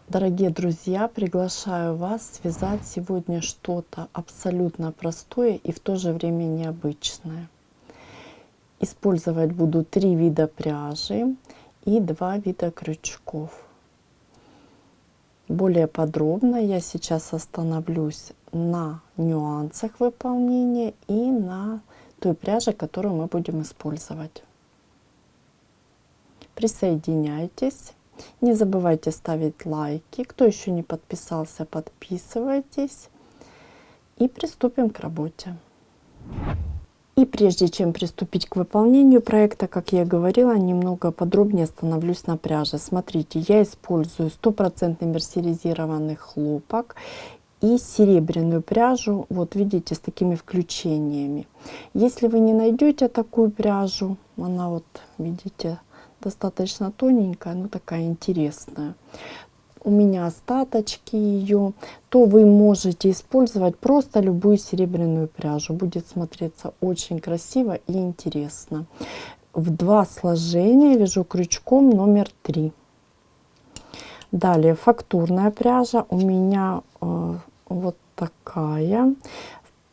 Дорогие друзья, приглашаю вас связать сегодня что-то абсолютно простое и в то же время необычное. Использовать буду 3 вида пряжи и 2 вида крючков. Более подробно я сейчас остановлюсь на нюансах выполнения и на той пряже, которую мы будем использовать. Присоединяйтесь. Не забывайте ставить лайки. Кто еще не подписался, подписывайтесь. И приступим к работе. И прежде чем приступить к выполнению проекта, как я говорила, немного подробнее остановлюсь на пряже. Смотрите, я использую 100% мерсеризированный хлопок и серебряную пряжу, вот видите, с такими включениями. Если вы не найдете такую пряжу, она вот, видите, достаточно тоненькая, но такая интересная. У меня остаточки ее, то вы можете использовать просто любую серебряную пряжу. Будет смотреться очень красиво и интересно. В 2 сложения вяжу крючком номер 3. Далее фактурная пряжа у меня вот такая.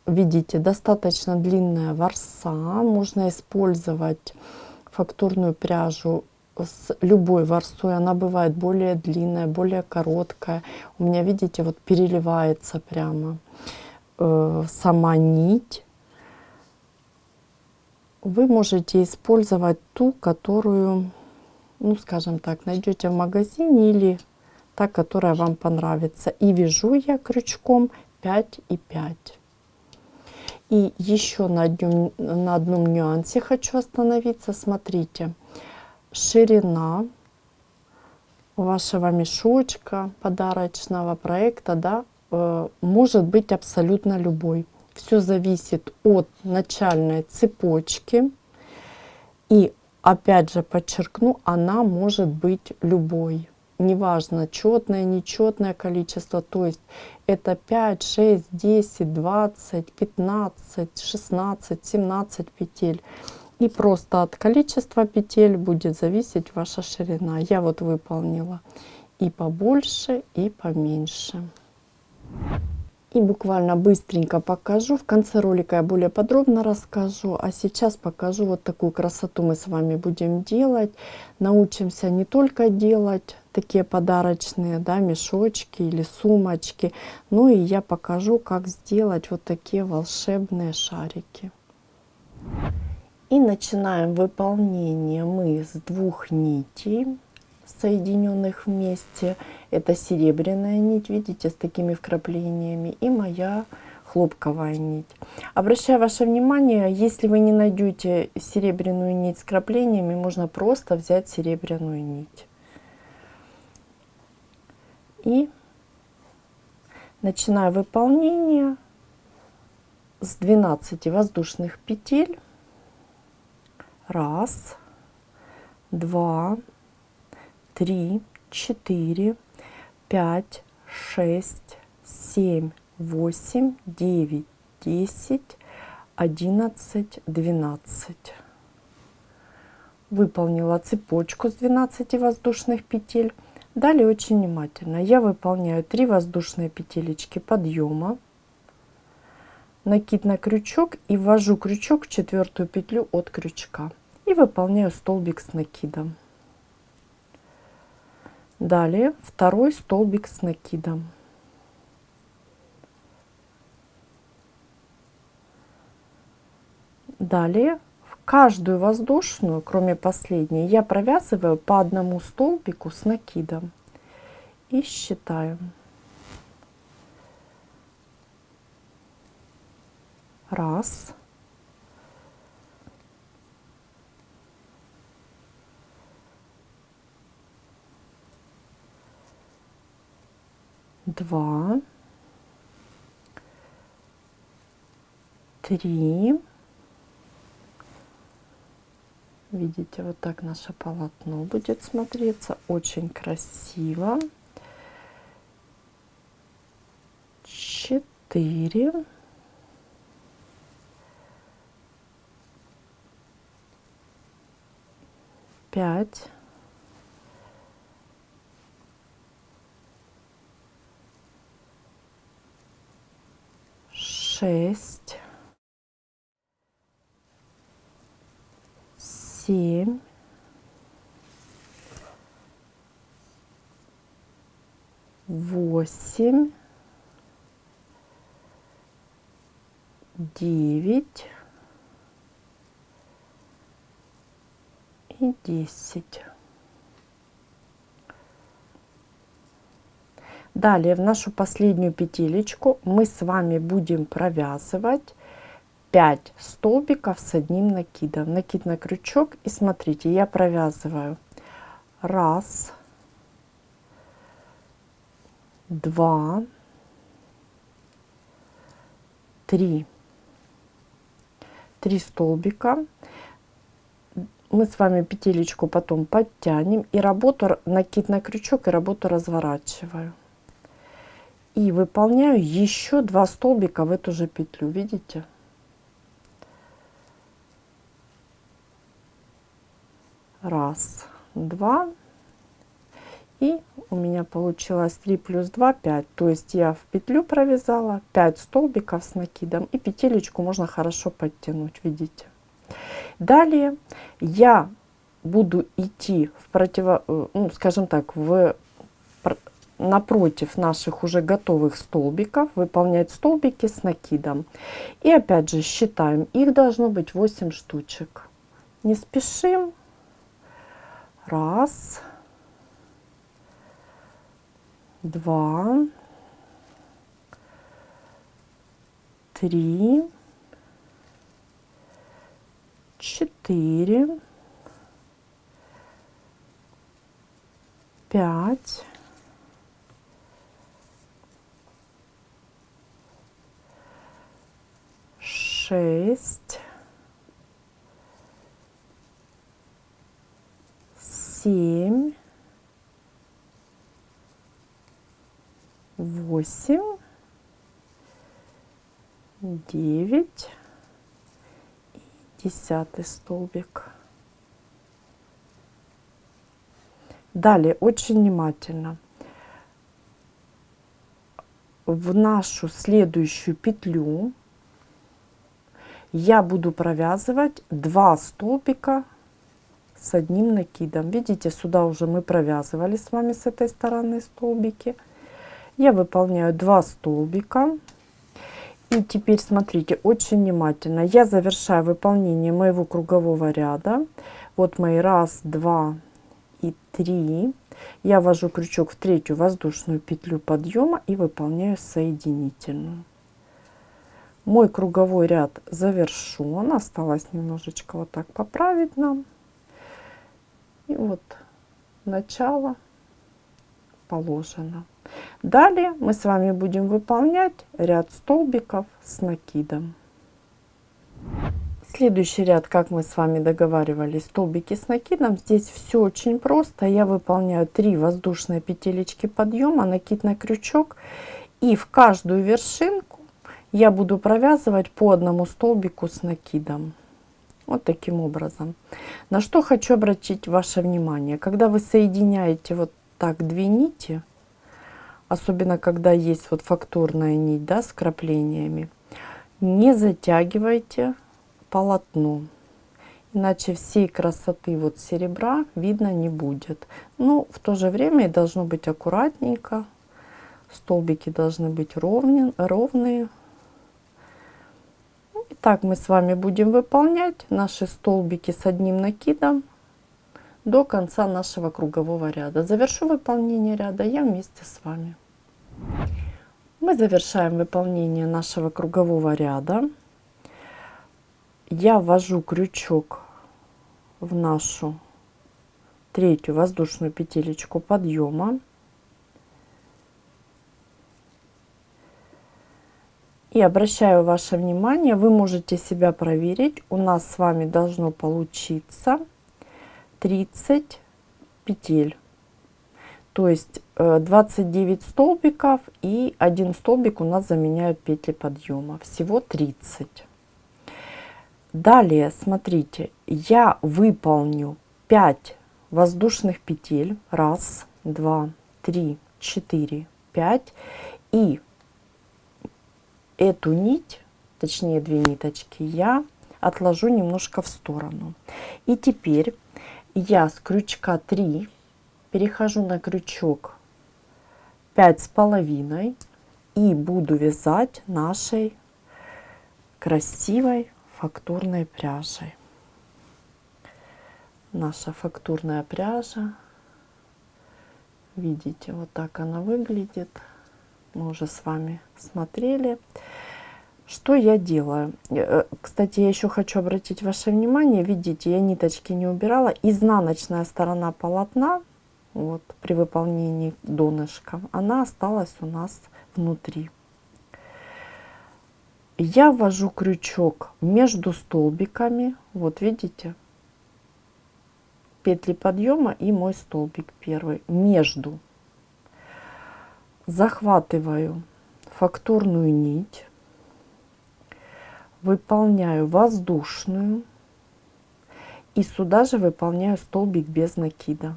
Видите, достаточно длинная ворса. Можно использовать фактурную пряжу с любой ворсой. Она бывает более длинная, более короткая. У меня, видите, вот переливается прямо сама нить. Вы можете использовать ту, которую, ну скажем так, найдете в магазине, или та, которая вам понравится. И вяжу я крючком 5,5. И еще на одном нюансе хочу остановиться. Смотрите, ширина вашего мешочка подарочного проекта, да, может быть абсолютно любой. Все зависит от начальной цепочки. И опять же подчеркну, она может быть любой. Неважно, четное, нечетное количество. То есть это 5, 6, 10, 20, 15, 16, 17 петель. И просто от количества петель будет зависеть ваша ширина. Я вот выполнила и побольше, и поменьше. И буквально быстренько покажу. В конце ролика я более подробно расскажу. А сейчас покажу вот такую красоту мы с вами будем делать. Научимся не только делать такие подарочные, да, мешочки или сумочки, но и я покажу, как сделать вот такие волшебные шарики. И начинаем выполнение мы с 2 нитей, соединенных вместе. Это серебряная нить, видите, с такими вкраплениями, и моя хлопковая нить. Обращаю ваше внимание, если вы не найдете серебряную нить с вкраплениями, можно просто взять серебряную нить. И начинаю выполнение с 12 воздушных петель. 1, 2, 3, 4, 5, 6, 7, 8, 9, 10, 11, 12. Выполнила цепочку с 12 воздушных петель. Далее очень внимательно я выполняю 3 воздушные петелечки подъема, накид на крючок и ввожу крючок в 4-ю петлю от крючка и выполняю столбик с накидом. Далее 2-й столбик с накидом. Далее в каждую воздушную, кроме последней, я провязываю по одному столбику с накидом и считаю. 1, 2, 3. Видите, вот так наше полотно будет смотреться очень красиво. 4, 5, 6, 7, 8, 9 и 10. Далее в нашу последнюю петелечку мы с вами будем провязывать 5 столбиков с одним накидом. Накид на крючок, и смотрите, я провязываю 1, 2, 3 столбика. Мы с вами петелечку потом подтянем, и работу, накид на крючок, и работу разворачиваю. И выполняю еще 2 столбика в эту же петлю, видите? Раз, два, и у меня получилось 3 плюс 2, 5. То есть я в петлю провязала 5 столбиков с накидом, и петелечку можно хорошо подтянуть, видите? Далее я буду идти скажем так, напротив наших уже готовых столбиков, выполнять столбики с накидом. И опять же считаем, их должно быть 8 штучек. Не спешим. 1, 2, 3, 4, 5, 6, 7, 8, 9 и 10 столбик. Далее очень внимательно в нашу следующую петлю я буду провязывать 2 столбика с одним накидом. Видите, сюда уже мы провязывали с вами с этой стороны столбики. Я выполняю 2 столбика. И теперь смотрите очень внимательно. Я завершаю выполнение моего кругового ряда. Вот мои 1, 2 и 3. Я ввожу крючок в 3-ю воздушную петлю подъема и выполняю соединительную. Мой круговой ряд завершен. Осталось немножечко вот так поправить нам. И вот начало положено. Далее мы с вами будем выполнять ряд столбиков с накидом. Следующий ряд, как мы с вами договаривались, столбики с накидом. Здесь все очень просто. Я выполняю 3 воздушные петелечки подъема, накид на крючок, и в каждую вершинку я буду провязывать по одному столбику с накидом. Вот таким образом. На что хочу обратить ваше внимание. Когда вы соединяете вот так 2 нити, особенно когда есть вот фактурная нить, да, с краплениями, не затягивайте полотно, иначе всей красоты вот серебра видно не будет. Но в то же время и должно быть аккуратненько. Столбики должны быть ровные. Итак, мы с вами будем выполнять наши столбики с одним накидом до конца нашего кругового ряда. Завершу выполнение ряда я вместе с вами. Мы завершаем выполнение нашего кругового ряда. Я ввожу крючок в нашу 3-ю воздушную петелечку подъема. И обращаю ваше внимание, вы можете себя проверить. У нас с вами должно получиться 30 петель. То есть 29 столбиков, и 1 столбик у нас заменяют петли подъема. Всего 30. Далее, смотрите, я выполню 5 воздушных петель. 1, 2, 3, 4, 5. И эту нить точнее 2 ниточки, я отложу немножко в сторону. И теперь я с крючка 3 перехожу на крючок 5,5 и буду вязать нашей красивой фактурной пряжей. Наша фактурная пряжа, видите, вот так она выглядит. Мы уже с вами смотрели. Что я делаю? Кстати, я еще хочу обратить ваше внимание, видите, я ниточки не убирала. Изнаночная сторона полотна, вот, при выполнении донышка, она осталась у нас внутри. Я ввожу крючок между столбиками, вот видите, петли подъема и мой столбик первый, между. Захватываю фактурную нить, выполняю воздушную и сюда же выполняю столбик без накида.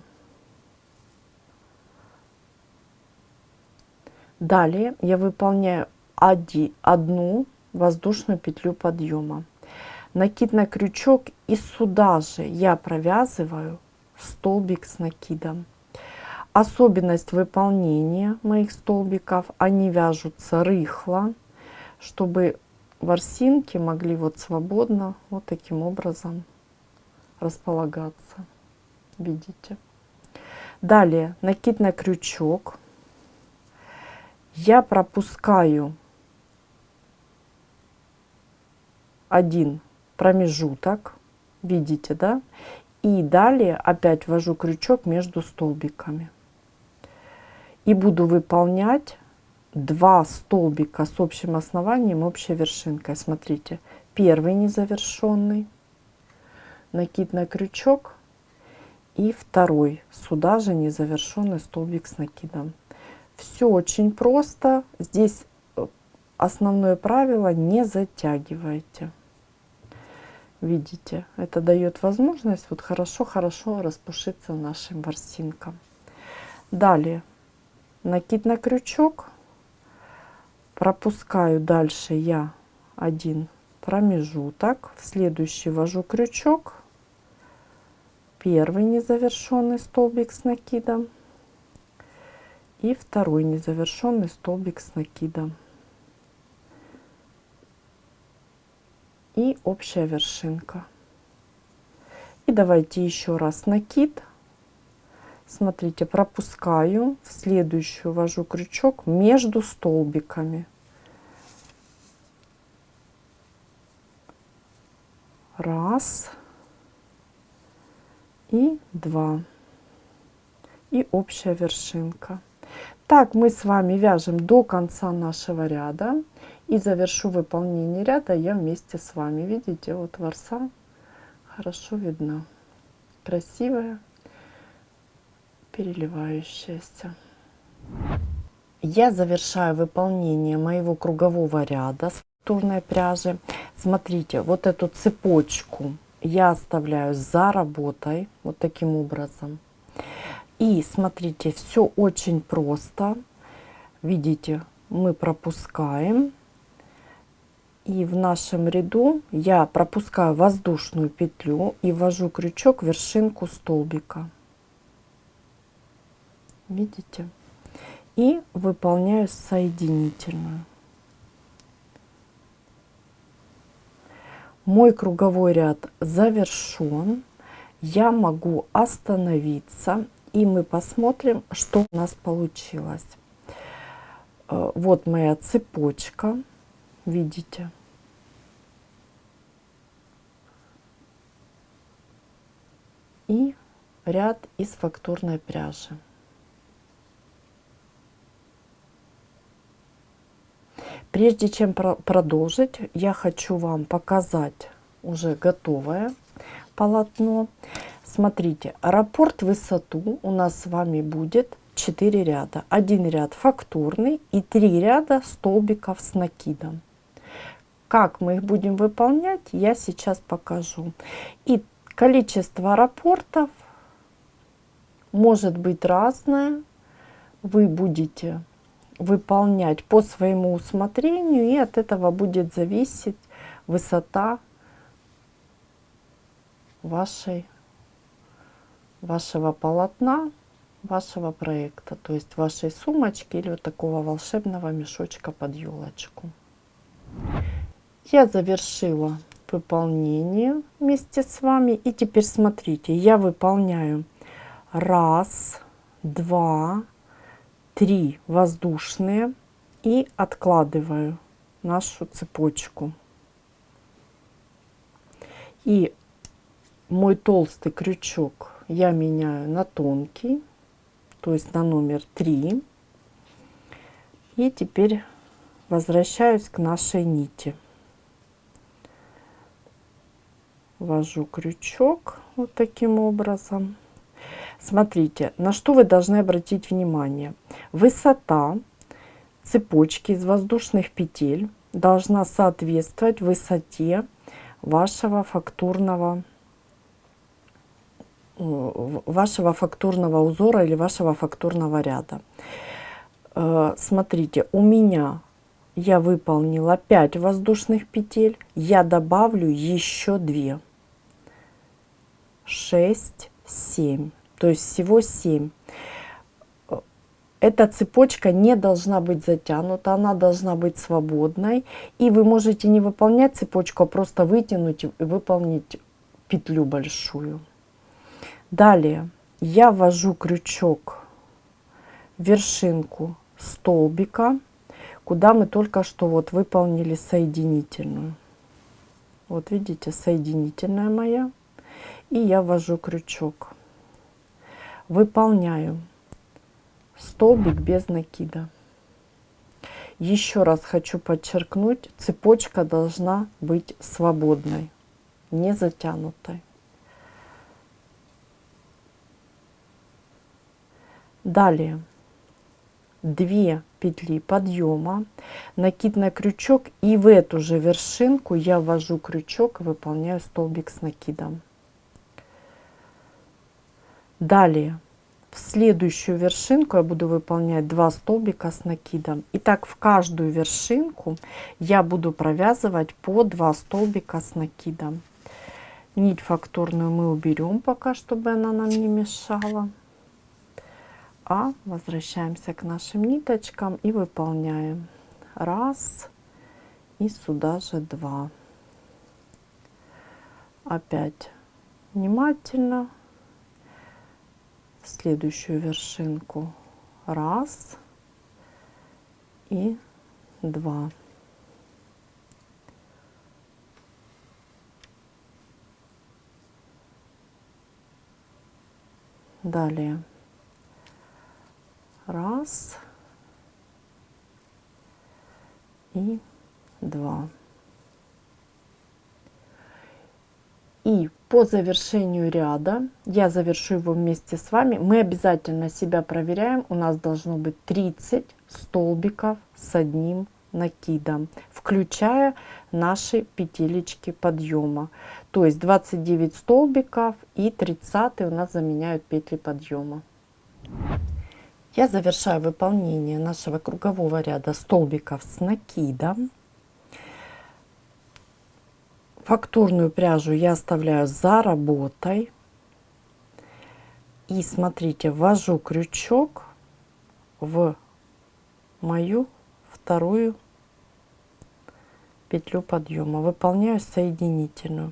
Далее я выполняю одну воздушную петлю подъема, накид на крючок, и сюда же я провязываю столбик с накидом. Особенность выполнения моих столбиков: они вяжутся рыхло, чтобы ворсинки могли вот свободно вот таким образом располагаться, видите. Далее накид на крючок, я пропускаю один промежуток, видите, да, и далее опять ввожу крючок между столбиками и буду выполнять 2 столбика с общим основанием, общей вершинкой. Смотрите, первый незавершенный, накид на крючок, и второй сюда же незавершенный столбик с накидом. Все очень просто. Здесь основное правило: не затягивайте. Видите, это дает возможность вот хорошо распушиться нашим ворсинкам. Далее накид на крючок, пропускаю дальше я один промежуток, в следующий ввожу крючок, первый незавершенный столбик с накидом и второй незавершенный столбик с накидом. И общая вершинка. И давайте еще раз накид. Смотрите, пропускаю, в следующую ввожу крючок между столбиками. Раз и два. И общая вершинка. Так мы с вами вяжем до конца нашего ряда. И завершу выполнение ряда я вместе с вами. Видите, вот ворса хорошо видна. Красивая, переливающаяся. Я завершаю выполнение моего кругового ряда с фактурной пряжи. Смотрите, вот эту цепочку я оставляю за работой. Вот таким образом. И смотрите, все очень просто. Видите, мы пропускаем. И в нашем ряду я пропускаю воздушную петлю и ввожу крючок в вершинку столбика. Видите? И выполняю соединительную. Мой круговой ряд завершен. Я могу остановиться, и мы посмотрим, что у нас получилось. Вот моя цепочка. Видите? И ряд из фактурной пряжи. Прежде чем продолжить, я хочу вам показать уже готовое полотно. Смотрите, раппорт высоту у нас с вами будет 4 ряда. 1 ряд фактурный и 3 ряда столбиков с накидом. Как мы их будем выполнять, я сейчас покажу. И количество раппортов может быть разное. Вы будете выполнять по своему усмотрению, и от этого будет зависеть высота вашего полотна, вашего проекта, то есть вашей сумочки или вот такого волшебного мешочка под елочку. Я завершила выполнение вместе с вами, и теперь смотрите, я выполняю 1, 2, 3 воздушные и откладываю нашу цепочку. И мой толстый крючок я меняю на тонкий, то есть на номер 3. И теперь возвращаюсь к нашей нити. Ввожу крючок вот таким образом. Смотрите, на что вы должны обратить внимание. Высота цепочки из воздушных петель должна соответствовать высоте вашего фактурного узора или вашего фактурного ряда. Смотрите, у меня я выполнила 5 воздушных петель, я добавлю еще 2, 6, 7, то есть всего 7. Эта цепочка не должна быть затянута, она должна быть свободной, и вы можете не выполнять цепочку, а просто вытянуть и выполнить петлю большую. Далее я ввожу крючок в вершинку столбика, куда мы только что вот выполнили соединительную. Вот видите, соединительная моя, и я ввожу крючок, выполняю столбик без накида. Еще раз хочу подчеркнуть, цепочка должна быть свободной, не затянутой. Далее 2 петли подъема, накид на крючок, и в эту же вершинку я ввожу крючок и выполняю столбик с накидом. Далее в следующую вершинку я буду выполнять 2 столбика с накидом. И так в каждую вершинку я буду провязывать по 2 столбика с накидом. Нить фактурную мы уберем пока, чтобы она нам не мешала. А возвращаемся к нашим ниточкам и выполняем 1 и сюда же 2. Опять внимательно в следующую вершинку 1 и 2. Далее 1 и 2. И по завершению ряда, я завершу его вместе с вами, мы обязательно себя проверяем. У нас должно быть 30 столбиков с одним накидом, включая наши петелечки подъема. То есть 29 столбиков, и 30 у нас заменяют петли подъема. Я завершаю выполнение нашего кругового ряда столбиков с накидом. Фактурную пряжу я оставляю за работой. И смотрите, ввожу крючок в мою вторую петлю подъема, выполняю соединительную.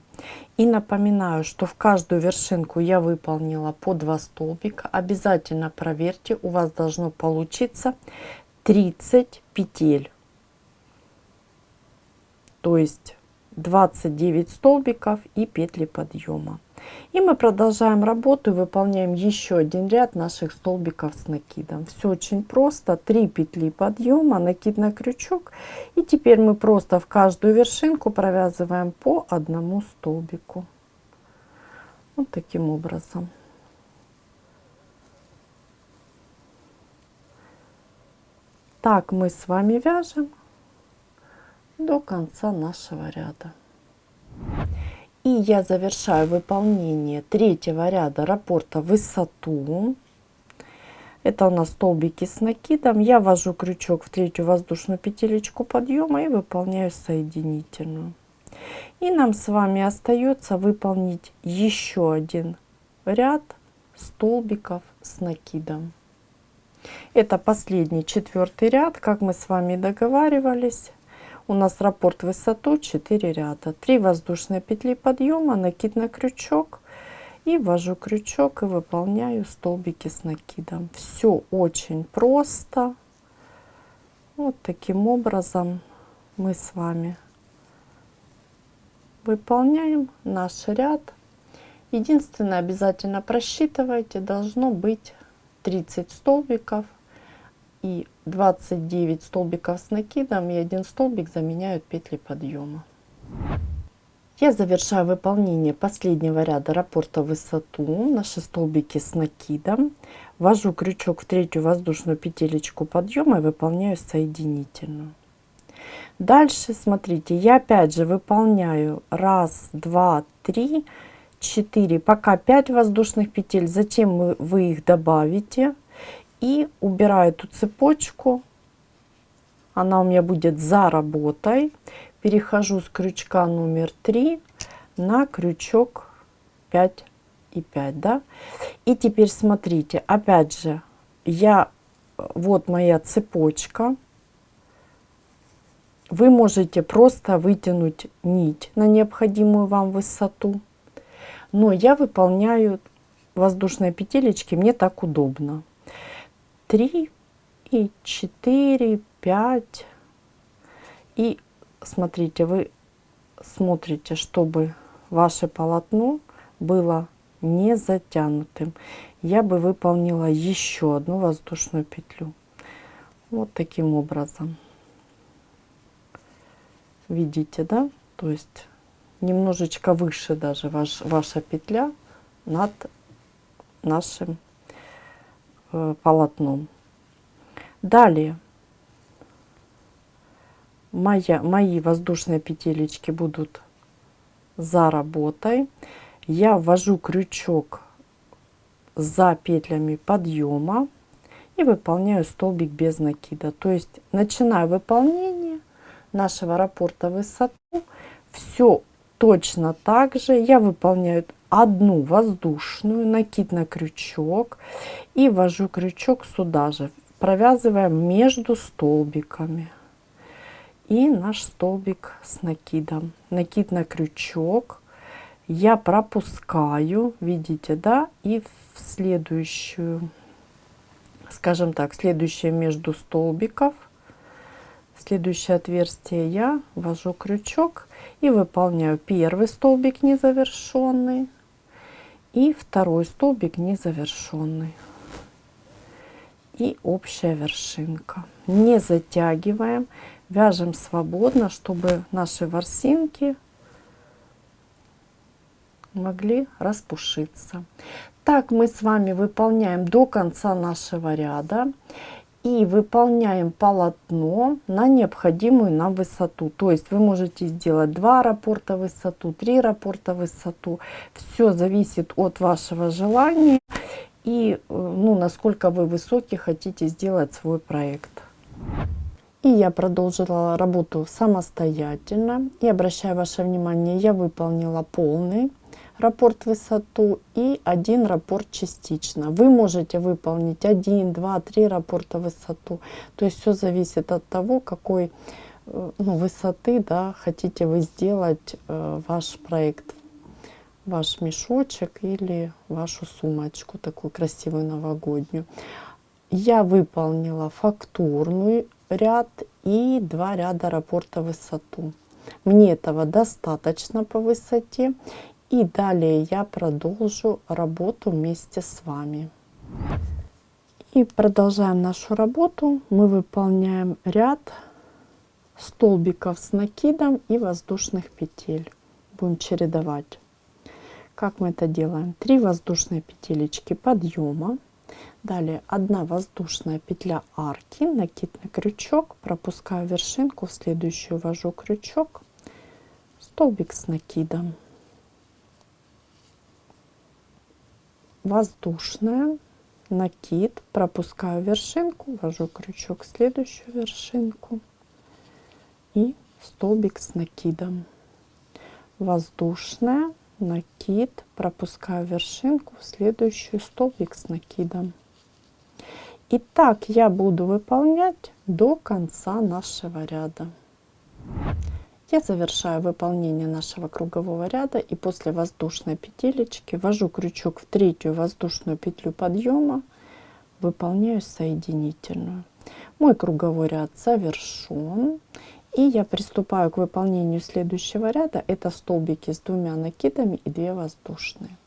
И напоминаю, что в каждую вершинку я выполнила по 2 столбика. Обязательно проверьте, у вас должно получиться 30 петель, то есть 29 столбиков и петли подъема. И мы продолжаем работу и выполняем еще один ряд наших столбиков с накидом. Все очень просто. 3 петли подъема, накид на крючок, и теперь мы просто в каждую вершинку провязываем по 1 столбику. Вот таким образом. Так мы с вами вяжем до конца нашего ряда. И я завершаю выполнение 3-го ряда раппорта в высоту. Это у нас столбики с накидом. Я ввожу крючок в третью воздушную петелечку подъема и выполняю соединительную. И нам с вами остается выполнить еще один ряд столбиков с накидом. Это последний, 4-й ряд, как мы с вами договаривались. У нас раппорт в высоту 4 ряда. 3 воздушные петли подъема, накид на крючок. И ввожу крючок и выполняю столбики с накидом. Все очень просто. Вот таким образом мы с вами выполняем наш ряд. Единственное, обязательно просчитывайте, должно быть 30 столбиков и 29 столбиков с накидом, и 1 столбик заменяют петли подъема. Я завершаю выполнение последнего ряда раппорта в высоту, наши столбики с накидом, ввожу крючок в третью воздушную петелечку подъема и выполняю соединительную. Дальше смотрите, я опять же выполняю 1, 2, 3, 4, пока 5 воздушных петель, затем вы их добавите и убираю эту цепочку, она у меня будет за работой. Перехожу с крючка номер 3 на крючок 5 и 5, да? И теперь смотрите, опять же, вот моя цепочка. Вы можете просто вытянуть нить на необходимую вам высоту, но я выполняю воздушные петелечки, мне так удобно. 3 и 4, 5 и смотрите, вы смотрите, чтобы ваше полотно было не затянутым. Я бы выполнила еще одну воздушную петлю. Вот таким образом. Видите, да? То есть немножечко выше даже ваша петля над нашим полотном. Далее. Мои воздушные петелечки будут за работой. Я ввожу крючок за петлями подъема и выполняю столбик без накида. То есть начинаю выполнение нашего раппорта в высоту. Все точно так же. Я выполняю одну воздушную, накид на крючок и ввожу крючок сюда же. Провязываем между столбиками. И наш столбик с накидом. Накид на крючок. Я пропускаю, видите, да, и в следующую, скажем так, следующее между столбиков, следующее отверстие я ввожу крючок и выполняю первый столбик незавершенный и второй столбик незавершенный. И общая вершинка. Не затягиваем. Вяжем свободно, чтобы наши ворсинки могли распушиться. Так мы с вами выполняем до конца нашего ряда и выполняем полотно на необходимую нам высоту. То есть вы можете сделать 2 раппорта в высоту, 3 раппорта в высоту. Все зависит от вашего желания и насколько вы высокий хотите сделать свой проект. И я продолжила работу самостоятельно. И обращаю ваше внимание, я выполнила полный раппорт в высоту и 1 раппорт частично. Вы можете выполнить 1, 2, 3 раппорта в высоту. То есть все зависит от того, какой высоты, да, хотите вы сделать ваш проект, ваш мешочек или вашу сумочку, такую красивую новогоднюю. Я выполнила фактурный ряд и 2 ряда раппорта в высоту. Мне этого достаточно по высоте. И далее я продолжу работу вместе с вами. И продолжаем нашу работу. Мы выполняем ряд столбиков с накидом и воздушных петель. Будем чередовать. Как мы это делаем? 3 воздушные петелечки подъема. Далее 1 воздушная петля арки, накид на крючок, пропускаю вершинку, в следующую ввожу крючок, столбик с накидом, воздушная, накид, пропускаю вершинку, ввожу крючок в следующую вершинку и столбик с накидом. Воздушная, накид, пропускаю вершинку в следующую, столбик с накидом. И так я буду выполнять до конца нашего ряда. Я завершаю выполнение нашего кругового ряда и после воздушной петелечки ввожу крючок в третью воздушную петлю подъема, выполняю соединительную. Мой круговой ряд завершен. И я приступаю к выполнению следующего ряда. Это столбики с 2 накидами и 2 воздушные.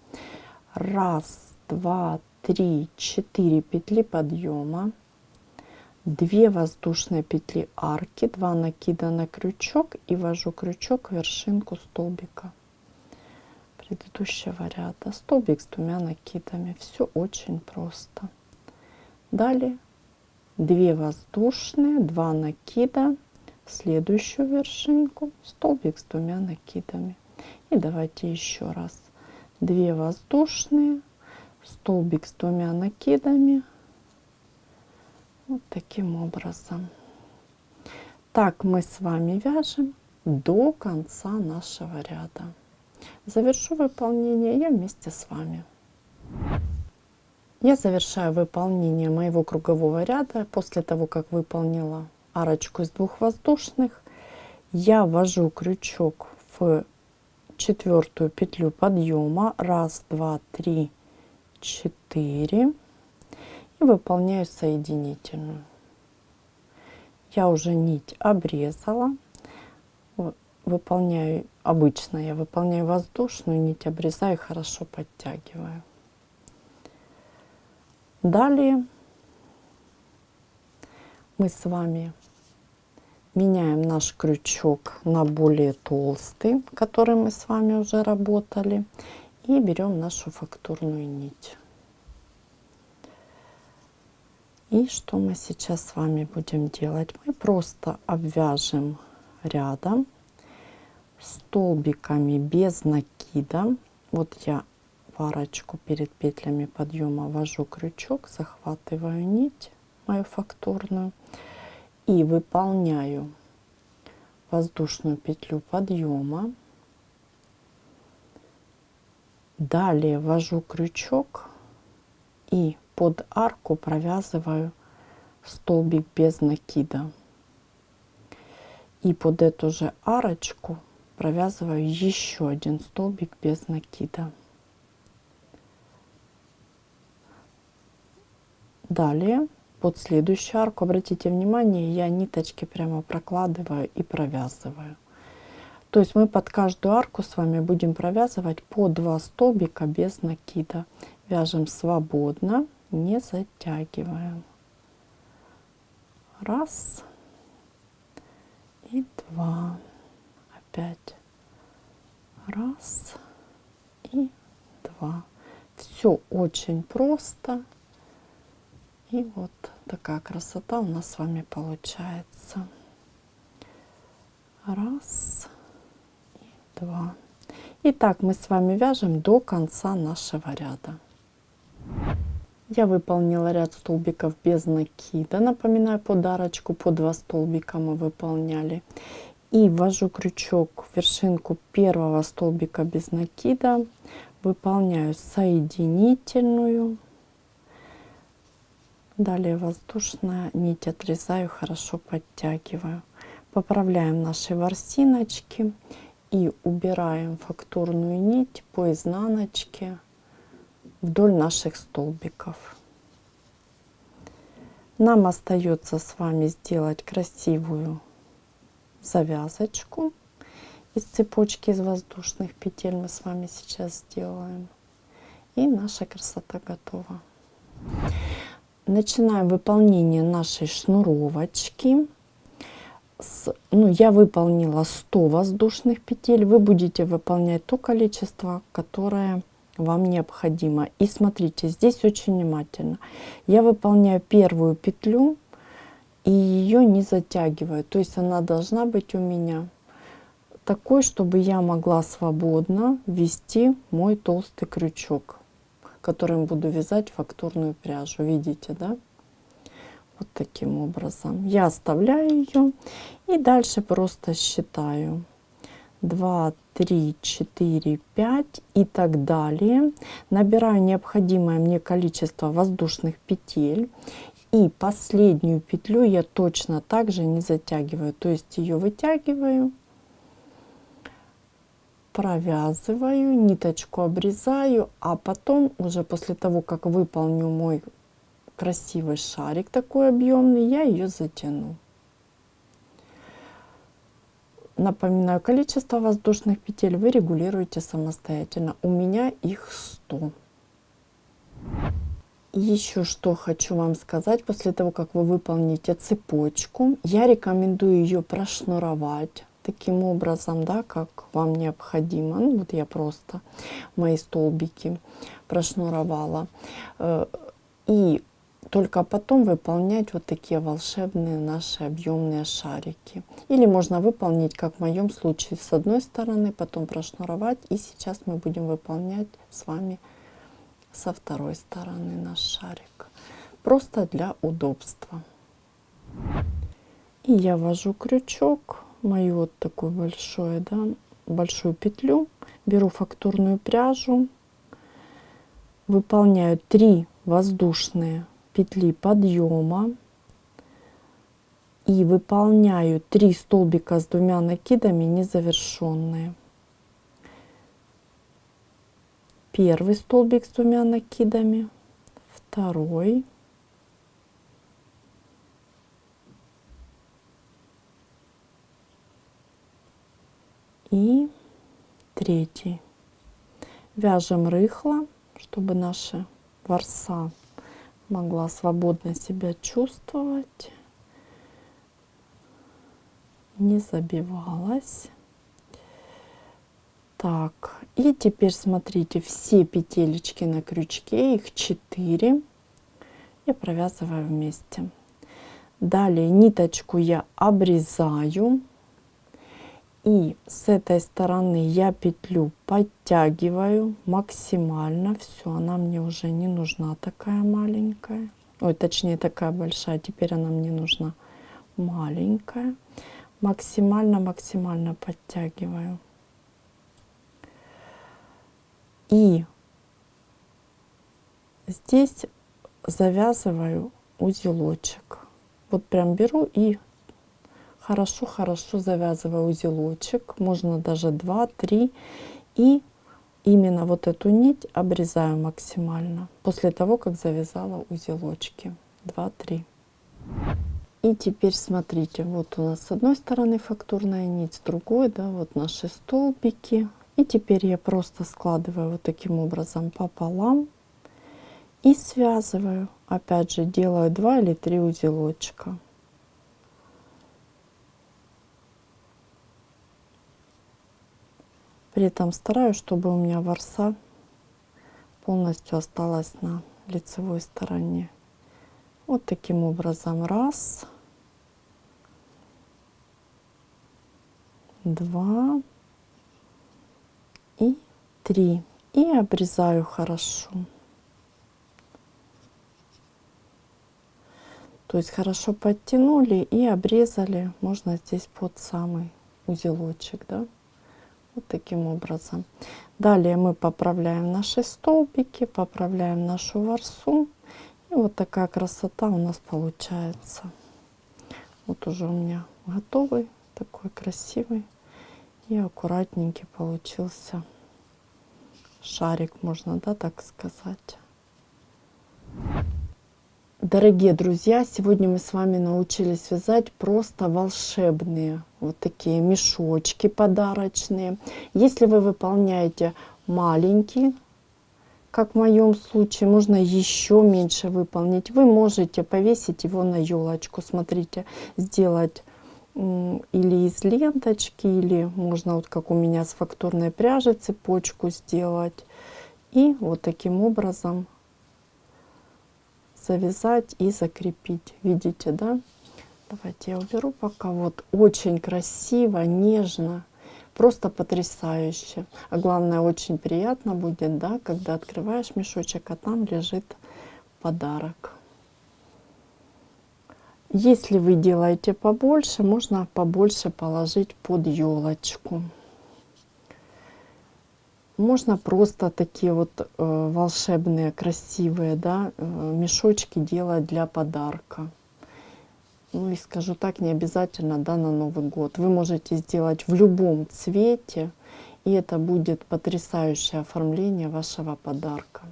1, 2, 3, 4 петли подъема, 2 воздушные петли арки, 2 накида на крючок и ввожу крючок в вершинку столбика предыдущего ряда. Столбик с 2 накидами. Все очень просто. Далее 2 воздушные, 2 накида, следующую вершинку, столбик с 2 накидами. И давайте еще раз. 2 воздушные, столбик с 2 накидами. Вот таким образом. Так мы с вами вяжем до конца нашего ряда. Завершу выполнение я вместе с вами. Я завершаю выполнение моего кругового ряда. После того, как выполнила арочку из 2 воздушных, я ввожу крючок в 4-ю петлю подъема. 1, 2, 3, 4. И выполняю соединительную. Я уже нить обрезала. Выполняю, обычно я выполняю воздушную нить, обрезаю, хорошо подтягиваю. Далее мы с вами меняем наш крючок на более толстый, который мы с вами уже работали, и берем нашу фактурную нить. И что мы сейчас с вами будем делать? Мы просто обвяжем рядом столбиками без накида. Вот я в арочку перед петлями подъема ввожу крючок, захватываю нить мою фактурную и выполняю воздушную петлю подъема. Далее ввожу крючок и под арку провязываю столбик без накида. И под эту же арочку провязываю еще один столбик без накида. Далее под следующую арку, обратите внимание, я ниточки прямо прокладываю и провязываю. То есть мы под каждую арку с вами будем провязывать по 2 столбика без накида. Вяжем свободно, не затягиваем. 1 и 2. Опять 1 и 2. Все очень просто. И вот такая красота у нас с вами получается. 1 и 2. Итак, мы с вами вяжем до конца нашего ряда. Я выполнила ряд столбиков без накида. Напоминаю, под арочку по 2 столбика мы выполняли. И ввожу крючок в вершинку первого столбика без накида. Выполняю соединительную. Далее воздушная нить отрезаю, хорошо подтягиваю. Поправляем наши ворсиночки и убираем фактурную нить по изнаночке вдоль наших столбиков. Нам остается с вами сделать красивую завязочку из цепочки из воздушных петель. Мы с вами сейчас сделаем. И наша красота готова. Начинаем выполнение нашей шнуровочки. Я выполнила 100 воздушных петель. Вы будете выполнять то количество, которое вам необходимо. И смотрите, здесь очень внимательно. Я выполняю первую петлю и ее не затягиваю. То есть она должна быть у меня такой, чтобы я могла свободно ввести мой толстый крючок, которым буду вязать фактурную пряжу. Видите, да? Вот таким образом. Я оставляю ее и дальше просто считаю 2, 3, 4, 5 и так далее. Набираю необходимое мне количество воздушных петель. И последнюю петлю я точно так же не затягиваю. То есть ее вытягиваю, провязываю, ниточку обрезаю, а потом уже после того, как выполню мой красивый шарик такой объемный, я ее затяну. Напоминаю, количество воздушных петель вы регулируете самостоятельно. У меня их 100. Еще что хочу вам сказать, после того, как вы выполните цепочку, я рекомендую ее прошнуровать таким образом, да, как вам необходимо. Ну, вот я просто мои столбики прошнуровала. И только потом выполнять вот такие волшебные наши объемные шарики. Или можно выполнить, как в моем случае, с одной стороны, потом прошнуровать. И сейчас мы будем выполнять с вами со второй стороны наш шарик. Просто для удобства. И я ввожу крючок, мою вот такую большую, да, большую петлю. Беру фактурную пряжу. Выполняю 3 воздушные петли подъема и выполняю 3 столбика с 2 накидами незавершенные. Первый столбик с 2 накидами, второй, и третий. Вяжем рыхло, чтобы наша ворса могла свободно себя чувствовать, не забивалась. Так, и теперь смотрите, все петелечки на крючке, их 4, я провязываю вместе. Далее ниточку я обрезаю, и с этой стороны я петлю подтягиваю максимально. Все, она мне уже не нужна такая маленькая, ой, точнее такая большая, теперь она мне нужна маленькая. Максимально подтягиваю. И здесь завязываю узелочек. Вот прям беру и хорошо завязываю узелочек. Можно даже 2-3. И именно вот эту нить обрезаю максимально. После того, как завязала узелочки. 2-3. И теперь смотрите, вот у нас с одной стороны фактурная нить, с другой, да, вот наши столбики. И теперь я просто складываю вот таким образом пополам и связываю. Опять же делаю 2 или 3 узелочка. При этом стараюсь, чтобы у меня ворса полностью осталась на лицевой стороне. Вот таким образом. 1, 2 и 3. И обрезаю хорошо. То есть хорошо подтянули и обрезали. Можно здесь под самый узелочек, да? Вот таким образом. Далее мы поправляем наши столбики, поправляем нашу ворсу. И вот такая красота у нас получается. Вот уже у меня готовый, такой красивый и аккуратненький получился шарик, можно, да, так сказать. Дорогие друзья, сегодня мы с вами научились вязать просто волшебные вот такие мешочки подарочные. Если вы выполняете маленький, как в моем случае, можно еще меньше выполнить. Вы можете повесить его на елочку. Смотрите, сделать или из ленточки, или можно вот как у меня с фактурной пряжи цепочку сделать. И вот таким образом завязать и закрепить. Видите, да? Давайте я уберу пока. Вот очень красиво, нежно Просто потрясающе. А главное, очень приятно будет, да, когда открываешь мешочек, а там лежит подарок. Если вы делаете побольше, можно побольше положить под елочку. Можно просто такие вот волшебные, красивые, да, мешочки делать для подарка. Ну и скажу так, не обязательно, да, на Новый год. Вы можете сделать в любом цвете, и это будет потрясающее оформление вашего подарка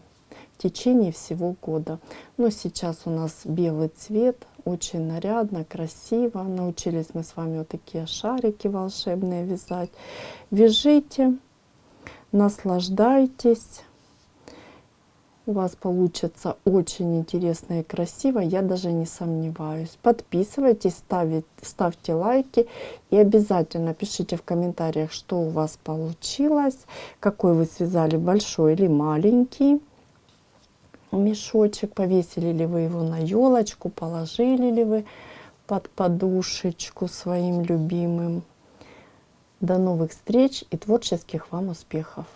в течение всего года. Но сейчас у нас белый цвет, очень нарядно, красиво. Научились мы с вами вот такие шарики волшебные вязать. Вяжите, наслаждайтесь. У вас получится очень интересно и красиво, я даже не сомневаюсь. Подписывайтесь, ставьте лайки и обязательно пишите в комментариях, что у вас получилось, какой вы связали, большой или маленький мешочек, повесили ли вы его на елочку, положили ли вы под подушечку своим любимым. До новых встреч и творческих вам успехов!